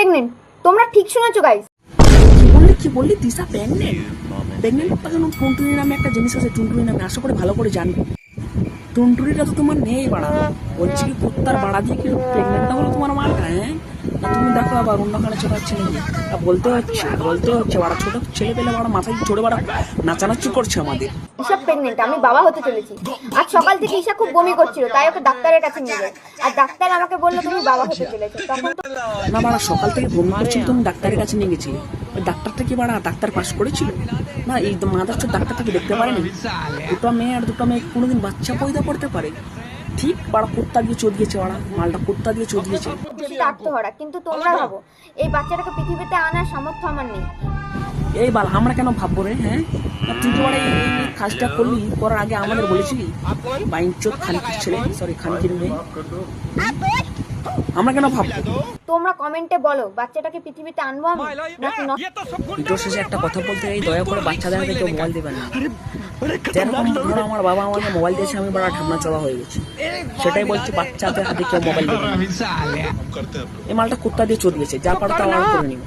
Pregnant. তোমরা ঠিক শুনেছো গাইস। কি বললি দিশা প্রেগনেন্ট? প্রেগনেন্ট কেন? টুনটুনি নামে একটা জিনিস আছে, টুনটুনি নামে, আশা করে ভালো করে জানবে। টুনটুনিটা তো তোমার নেই বাড়া, বলছি কি কুত্তার বাড়া দিয়ে কি প্রেগনেন্টটা হলো তোমার মালটা? হ্যাঁ, না তুমি দেখো আবার অন্যখানে চোখাচ্ছে নাকি? বলতে হচ্ছে বাড়া, ছোট ছেলে পেলে বাড়া মাথায় চড়ে বাড়া নাচানাচি করছে আমাদের। ঈশা প্রেগনেন্ট, আমি বাবা হতে চলেছি। আজ সকাল থেকে ঈশা খুব বমি করছিল, তাই ওকে ডাক্তারের কাছে নিয়ে যাই। আর ডাক্তার আমাকে বললো তুমি বাবা হতে চলেছো। তখন তো না বাড়া, সকাল থেকে বমি করছিল, তুমি ডাক্তারের কাছে নিয়ে গেছি। ওই ডাক্তারটা কি বাড়া ডাক্তার পাস করেছিল? না, এই মাদারচোদ ডাক্তারটাকে দেখতে পারেনি। দুটো মেয়ে কোনোদিন বাচ্চা পয়দা করতে পারে? ঠিক বাড়া, কুত্তা দিয়ে চোদ গেছে বাড়া, মালটা কুত্তা দিয়ে চোদ গেছে। খুশিতে আত্মহারা, কিন্তু তোমরা ভাবো এই বাচ্চাটাকে পৃথিবীতে আনার সামর্থ্য আমার নেই। এই বাল, আমরা কেন ভাববো রে? হ্যাঁ, তুই তো বাড়া এই কাজটা করলি, করার আগে আমাদের বলেছিলি বাইনচোদ খানকির ছেলে, সরি খানকির মেয়ে, আমরা কেন ভাববো? তোমরা কমেন্টে বলো বাচ্চাটাকে পৃথিবীতে আনবো আমি নাকি ভিডিওর শেষে একটা কথা বলতে এই, দয়া করে বাচ্চাদের হাতে কেউ মোবাইল দেবেন না। যেরকম ধরো আমার বাবা আমাকে মোবাইল দিয়েছে, আমি বড় ঠান্ডা চলা হয়ে গেছি, সেটাই বলছি, বাচ্চাদের হাতে কেউ মোবাইল দেবে না। এই মালটা কুত্তা দিয়ে চোদ গেছে, যা পারো তা আমার করে নিও।